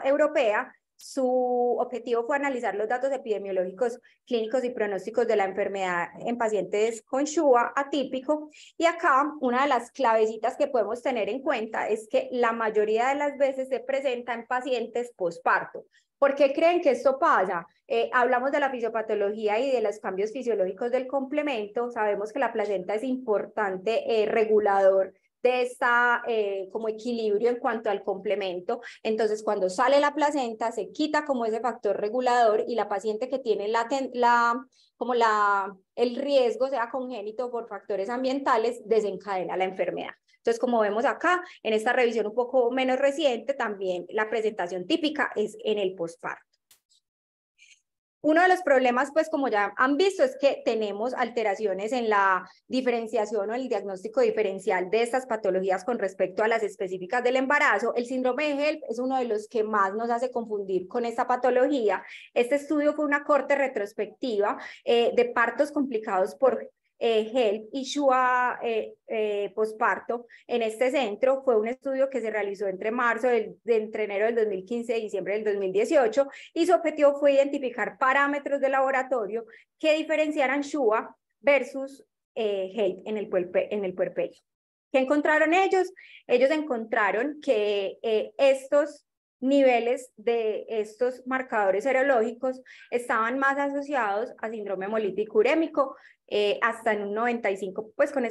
europea. Su objetivo fue analizar los datos epidemiológicos, clínicos y pronósticos de la enfermedad en pacientes con SHUA atípico. Y acá una de las clavecitas que podemos tener en cuenta es que la mayoría de las veces se presenta en pacientes posparto. ¿Por qué creen que esto pasa? Hablamos de la fisiopatología y de los cambios fisiológicos del complemento. Sabemos que la placenta es importante regulador de esta como equilibrio en cuanto al complemento. Entonces, cuando sale la placenta, se quita como ese factor regulador y la paciente que tiene el riesgo, sea congénito por factores ambientales, desencadena la enfermedad. Entonces, como vemos acá, en esta revisión un poco menos reciente, también la presentación típica es en el posparto. Uno de los problemas, pues como ya han visto, es que tenemos alteraciones en la diferenciación o el diagnóstico diferencial de estas patologías con respecto a las específicas del embarazo. El síndrome de HELP es uno de los que más nos hace confundir con esta patología. Este estudio fue una corte retrospectiva de partos complicados por HELP y SHUA posparto. En este centro fue un estudio que se realizó entre enero del 2015 y diciembre del 2018 y su objetivo fue identificar parámetros de laboratorio que diferenciaran SHUA versus HELP en el puerperio. ¿Qué encontraron ellos? Ellos encontraron que estos niveles de estos marcadores serológicos estaban más asociados a síndrome hemolítico urémico, hasta en un 95%, pues con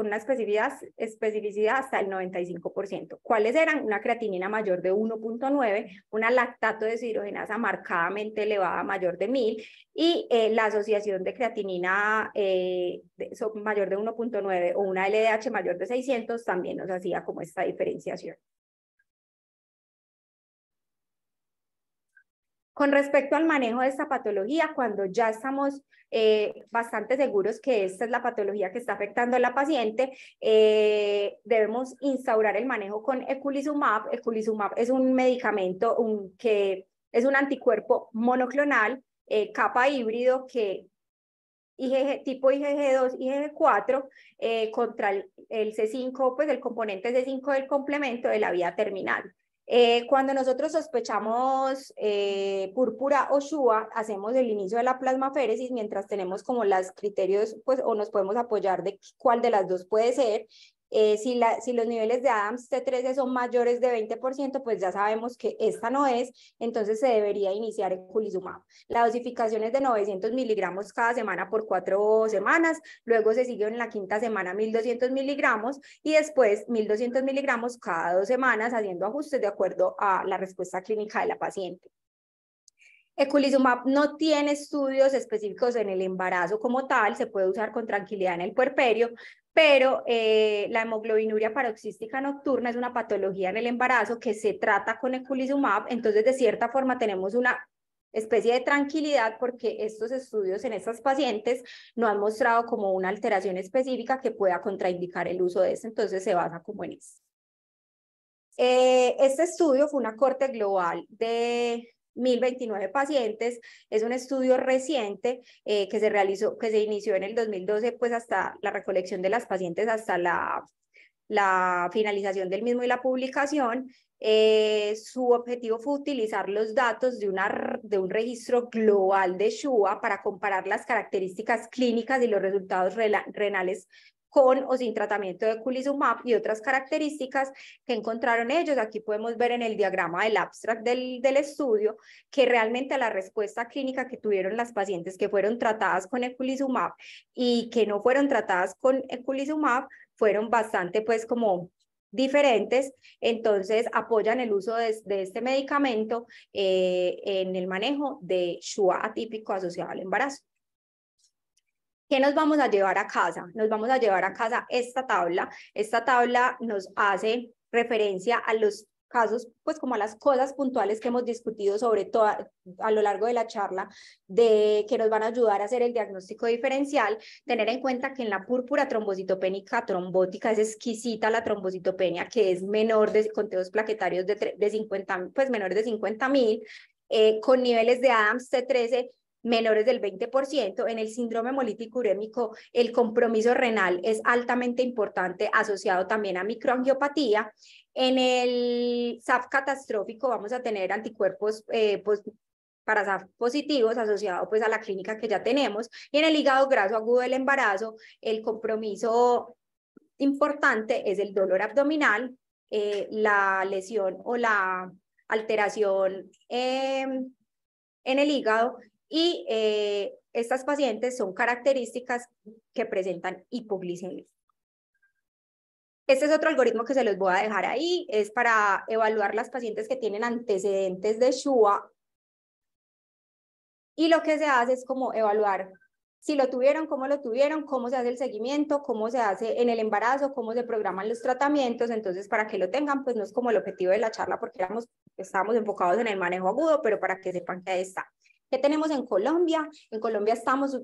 una especificidad hasta el 95%. ¿Cuáles eran? Una creatinina mayor de 1.9, una lactato deshidrogenasa marcadamente elevada mayor de 1000 y la asociación de creatinina mayor de 1.9 o una LDH mayor de 600 también nos hacía como esta diferenciación. Con respecto al manejo de esta patología, cuando ya estamos bastante seguros que esta es la patología que está afectando a la paciente, debemos instaurar el manejo con eculizumab. Eculizumab es un medicamento que es un anticuerpo monoclonal, capa híbrido que tipo IgG2, IgG4, contra el C5, pues el componente C5 del complemento de la vía terminal. Cuando nosotros sospechamos púrpura o SHUA, hacemos el inicio de la plasmaféresis mientras tenemos como los criterios, pues, o nos podemos apoyar de cuál de las dos puede ser. Si los niveles de Adams T13 son mayores de 20%, pues ya sabemos que esta no es, entonces se debería iniciar eculizumab. La dosificación es de 900 miligramos cada semana por 4 semanas, luego se sigue en la quinta semana 1200 miligramos y después 1200 miligramos cada 2 semanas, haciendo ajustes de acuerdo a la respuesta clínica de la paciente. Eculizumab no tiene estudios específicos en el embarazo como tal, se puede usar con tranquilidad en el puerperio, pero la hemoglobinuria paroxística nocturna es una patología en el embarazo que se trata con eculizumab, entonces de cierta forma tenemos una especie de tranquilidad porque estos estudios en estas pacientes no han mostrado como una alteración específica que pueda contraindicar el uso de esto, entonces se basa como en eso. Este estudio fue una corte global de 1.029 pacientes. Es un estudio reciente que se realizó, que se inició en el 2012, pues hasta la recolección de las pacientes, hasta la finalización del mismo y la publicación. Su objetivo fue utilizar los datos de un registro global de SHUA para comparar las características clínicas y los resultados renales con o sin tratamiento de eculizumab y otras características que encontraron ellos. Aquí podemos ver en el diagrama del abstract del estudio que realmente la respuesta clínica que tuvieron las pacientes que fueron tratadas con eculizumab y que no fueron tratadas con eculizumab fueron bastante pues como diferentes. Entonces apoyan el uso de este medicamento en el manejo de SHUA atípico asociado al embarazo. ¿Qué nos vamos a llevar a casa? Nos vamos a llevar a casa esta tabla. Esta tabla nos hace referencia a los casos, pues como a las cosas puntuales que hemos discutido sobre todo a lo largo de la charla, que nos van a ayudar a hacer el diagnóstico diferencial. Tener en cuenta que en la púrpura trombocitopénica trombótica es exquisita la trombocitopenia, que es menor de conteos plaquetarios de 50, pues menores de 50.000, con niveles de Adams T13 menores del 20%. En el síndrome hemolítico urémico, el compromiso renal es altamente importante, asociado también a microangiopatía. En el SAF catastrófico vamos a tener anticuerpos pues, para SAF positivos, asociados pues, a la clínica que ya tenemos. Y en el hígado graso agudo del embarazo, el compromiso importante es el dolor abdominal, la lesión o la alteración en el hígado. Y estas pacientes son características que presentan hipoglicemia. Este es otro algoritmo que se los voy a dejar ahí, es para evaluar las pacientes que tienen antecedentes de SHUA. Y lo que se hace es como evaluar si lo tuvieron, cómo se hace el seguimiento, cómo se hace en el embarazo, cómo se programan los tratamientos. Entonces, para que lo tengan, pues no es como el objetivo de la charla porque estábamos enfocados en el manejo agudo, pero para que sepan que ahí está. ¿Qué tenemos en Colombia? En Colombia estamos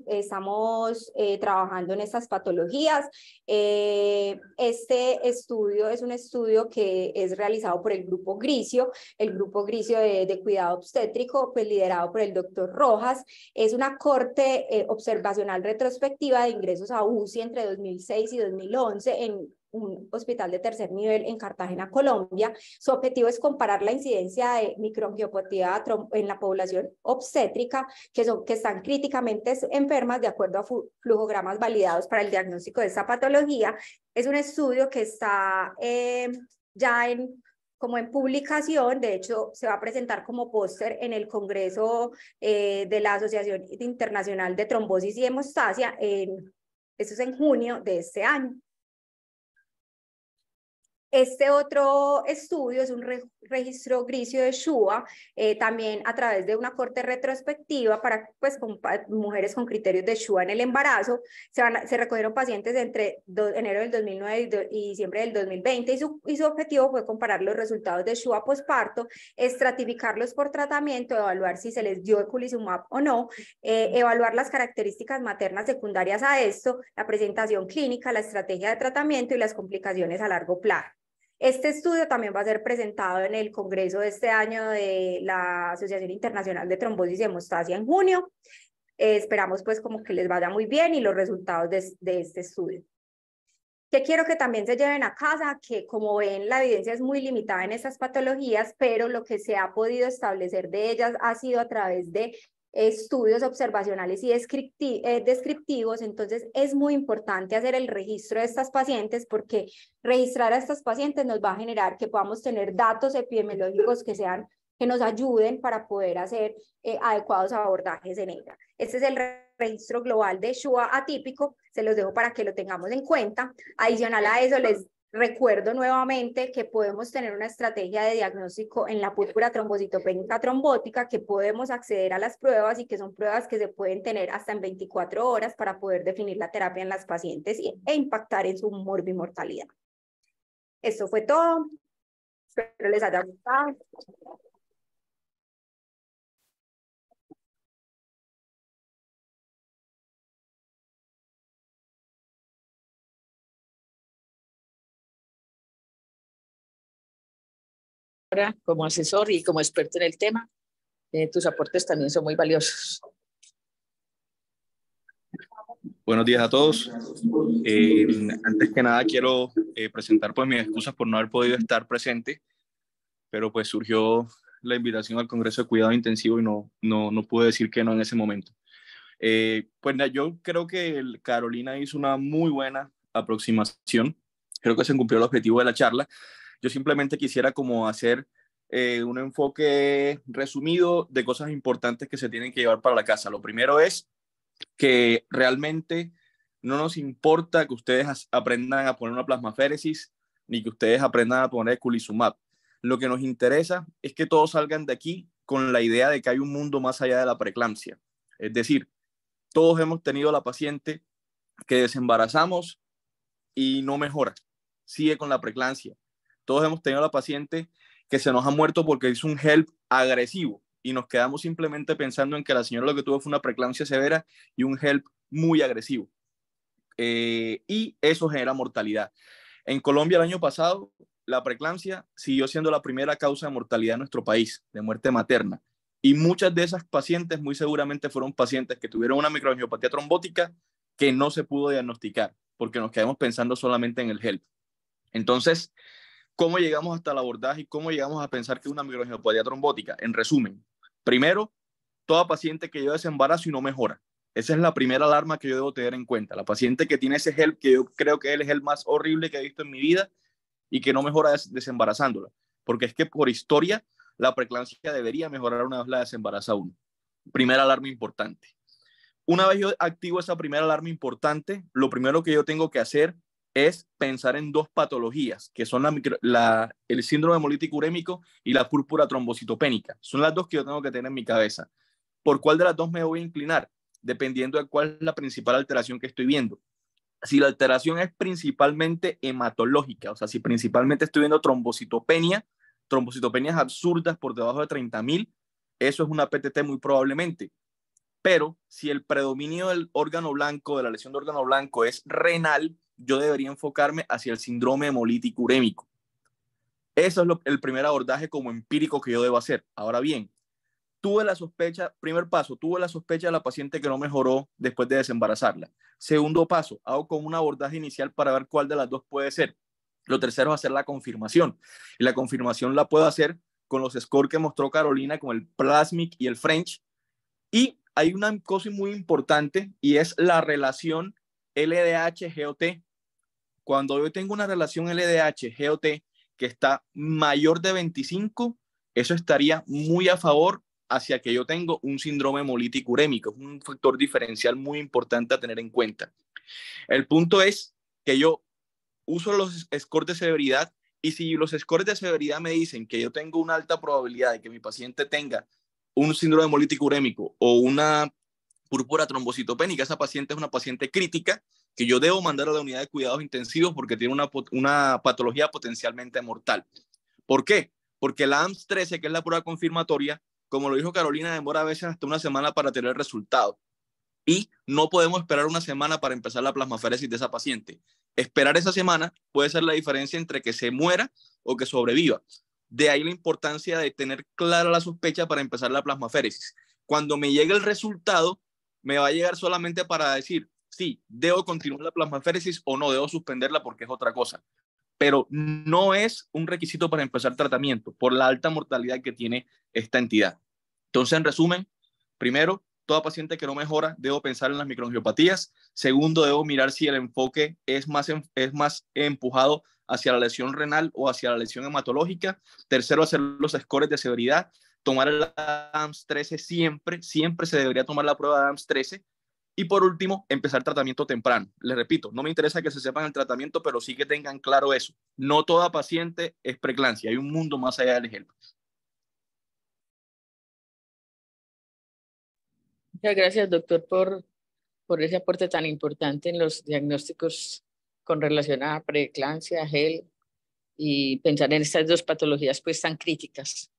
trabajando en estas patologías. Este estudio es un estudio que es realizado por el Grupo Grisio, de cuidado obstétrico, pues liderado por el doctor Rojas. Es una corte observacional retrospectiva de ingresos a UCI entre 2006 y 2011 en un hospital de tercer nivel en Cartagena, Colombia. Su objetivo es comparar la incidencia de microangiopatía en la población obstétrica que están críticamente enfermas de acuerdo a flujogramas validados para el diagnóstico de esta patología. Es un estudio que está ya como en publicación. De hecho se va a presentar como póster en el Congreso de la Asociación Internacional de Trombosis y Hemostasia, esto es en junio de este año. Este otro estudio es un registro Grisio de SHUA, también a través de una corte retrospectiva para pues, mujeres con criterios de SHUA en el embarazo. Se recogieron pacientes entre enero del 2009 y diciembre del 2020 y su objetivo fue comparar los resultados de SHUA posparto, estratificarlos por tratamiento, evaluar si se les dio eculizumab o no, evaluar las características maternas secundarias a esto, la presentación clínica, la estrategia de tratamiento y las complicaciones a largo plazo. Este estudio también va a ser presentado en el Congreso de este año de la Asociación Internacional de Trombosis y Hemostasia en junio. Esperamos pues como que les vaya muy bien y los resultados de este estudio. ¿Qué quiero que también se lleven a casa? Que como ven, la evidencia es muy limitada en estas patologías, pero lo que se ha podido establecer de ellas ha sido a través de estudios observacionales y descriptivos. Entonces es muy importante hacer el registro de estas pacientes porque registrar a estas pacientes nos va a generar que podamos tener datos epidemiológicos que nos ayuden para poder hacer adecuados abordajes en ella. Este es el registro global de SHUA atípico, se los dejo para que lo tengamos en cuenta. Adicional a eso, les recuerdo nuevamente que podemos tener una estrategia de diagnóstico en la púrpura trombocitopénica trombótica, que podemos acceder a las pruebas y que son pruebas que se pueden tener hasta en 24 horas para poder definir la terapia en las pacientes e impactar en su morbimortalidad. Esto fue todo. Espero les haya gustado. Como asesor y como experto en el tema, tus aportes también son muy valiosos. Buenos días a todos. Antes que nada quiero presentar pues mis excusas por no haber podido estar presente, pero pues surgió la invitación al Congreso de Cuidado Intensivo y no pude decir que no en ese momento. Pues yo creo que Carolina hizo una muy buena aproximación. Creo que se cumplió el objetivo de la charla. Yo simplemente quisiera como hacer un enfoque resumido de cosas importantes que se tienen que llevar para la casa. Lo primero es que realmente no nos importa que ustedes aprendan a poner una plasmaféresis ni que ustedes aprendan a poner eculizumab. Lo que nos interesa es que todos salgan de aquí con la idea de que hay un mundo más allá de la preeclampsia. Es decir, todos hemos tenido la paciente que desembarazamos y no mejora, sigue con la preeclampsia. Todos hemos tenido la paciente que se nos ha muerto porque hizo un HELP agresivo y nos quedamos simplemente pensando en que la señora lo que tuvo fue una preeclampsia severa y un HELP muy agresivo. Y eso genera mortalidad. En Colombia el año pasado, la preeclampsia siguió siendo la primera causa de mortalidad en nuestro país, de muerte materna. Y muchas de esas pacientes muy seguramente fueron pacientes que tuvieron una microangiopatía trombótica que no se pudo diagnosticar, porque nos quedamos pensando solamente en el HELP. Entonces, ¿cómo llegamos hasta el abordaje y cómo llegamos a pensar que es una microangiopatía trombótica? En resumen, primero, toda paciente que lleva desembarazo y no mejora. Esa es la primera alarma que yo debo tener en cuenta. La paciente que tiene ese HELP, que yo creo que es el HELP más horrible que he visto en mi vida y que no mejora desembarazándola. Porque es que por historia, la preeclampsia debería mejorar una vez la desembaraza uno. Primera alarma importante. Una vez yo activo esa primera alarma importante, lo primero que yo tengo que hacer es pensar en dos patologías, que son el síndrome hemolítico urémico y la púrpura trombocitopénica. Son las dos que yo tengo que tener en mi cabeza. ¿Por cuál de las dos me voy a inclinar? Dependiendo de cuál es la principal alteración que estoy viendo. Si la alteración es principalmente hematológica, o sea, si principalmente estoy viendo trombocitopenias absurdas por debajo de 30.000, eso es una PTT muy probablemente. Pero si el predominio del órgano blanco, de la lesión de órgano blanco es renal, yo debería enfocarme hacia el síndrome hemolítico urémico. Eso es el primer abordaje como empírico que yo debo hacer. Ahora bien, tuve la sospecha, primer paso, tuve la sospecha de la paciente que no mejoró después de desembarazarla. Segundo paso, hago como un abordaje inicial para ver cuál de las dos puede ser. Lo tercero es hacer la confirmación. Y la confirmación la puedo hacer con los scores que mostró Carolina, con el Plasmic y el French. Y hay una cosa muy importante y es la relación LDH-GOT. Cuando yo tengo una relación LDH-GOT que está mayor de 25, eso estaría muy a favor hacia que yo tengo un síndrome hemolítico urémico. Es un factor diferencial muy importante a tener en cuenta. El punto es que yo uso los scores de severidad y si los scores de severidad me dicen que yo tengo una alta probabilidad de que mi paciente tenga un síndrome hemolítico urémico o una púrpura trombocitopénica, esa paciente es una paciente crítica que yo debo mandar a la unidad de cuidados intensivos porque tiene una patología potencialmente mortal. ¿Por qué? Porque la AMS-13, que es la prueba confirmatoria, como lo dijo Carolina, demora a veces hasta una semana para tener el resultado. Y no podemos esperar una semana para empezar la plasmaféresis de esa paciente. Esperar esa semana puede ser la diferencia entre que se muera o que sobreviva. De ahí la importancia de tener clara la sospecha para empezar la plasmaféresis. Cuando me llegue el resultado, me va a llegar solamente para decir, sí, debo continuar la plasmaféresis o no, debo suspenderla porque es otra cosa. Pero no es un requisito para empezar tratamiento por la alta mortalidad que tiene esta entidad. Entonces, en resumen, primero, toda paciente que no mejora, debo pensar en las microangiopatías. Segundo, debo mirar si el enfoque es más empujado hacia la lesión renal o hacia la lesión hematológica. Tercero, hacer los scores de severidad. Tomar el ADAMS-13 siempre se debería tomar la prueba de ADAMS-13. Y por último, empezar tratamiento temprano. Les repito, no me interesa que se sepan el tratamiento, pero sí que tengan claro eso. No toda paciente es preeclampsia, hay un mundo más allá del HELP. Muchas gracias, doctor, por ese aporte tan importante en los diagnósticos con relación a preeclampsia, GEL y pensar en estas dos patologías pues tan críticas.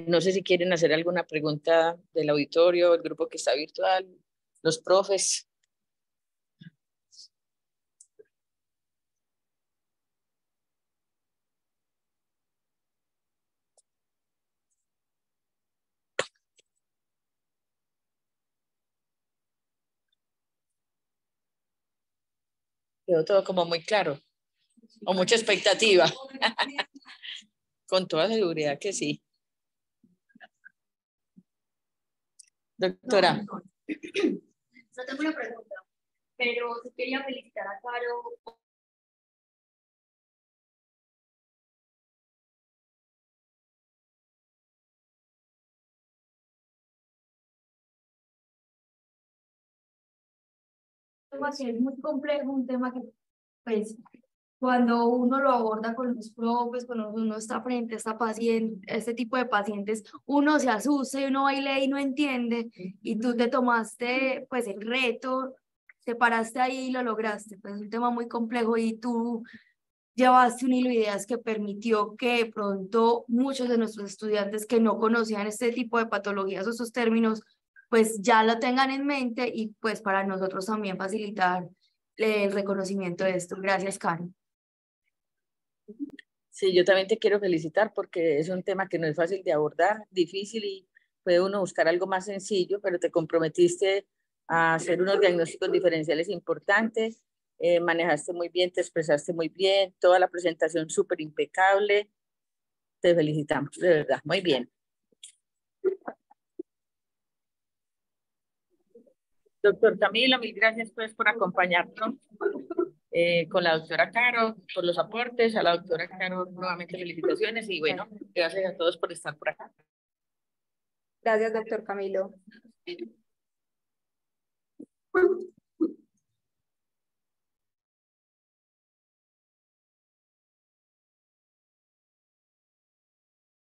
No sé si quieren hacer alguna pregunta del auditorio, el grupo que está virtual, los profes. Quedó todo como muy claro, o mucha expectativa. Con toda seguridad que sí. Doctora. No tengo una pregunta, pero sí quería felicitar a Caro. Que es muy complejo, un tema que, pues, cuando uno lo aborda con los profes, cuando uno está frente a esta paciente, este tipo de pacientes, uno se asusta y uno va y lee y no entiende, y tú te tomaste, pues, el reto, te paraste ahí y lo lograste. Pues es un tema muy complejo y tú llevaste un hilo de ideas que permitió que de pronto muchos de nuestros estudiantes que no conocían este tipo de patologías o estos términos, pues ya lo tengan en mente y pues para nosotros también facilitar el reconocimiento de esto. Gracias, Karen. Sí, yo también te quiero felicitar porque es un tema que no es fácil de abordar, difícil y puede uno buscar algo más sencillo, pero te comprometiste a hacer unos diagnósticos diferenciales importantes, manejaste muy bien, te expresaste muy bien, toda la presentación súper impecable. Te felicitamos, de verdad, muy bien. Doctor Camilo, mil gracias pues por acompañarnos con la doctora Caro, por los aportes. A la doctora Caro nuevamente felicitaciones y bueno, gracias a todos por estar por acá. Gracias, doctor Camilo.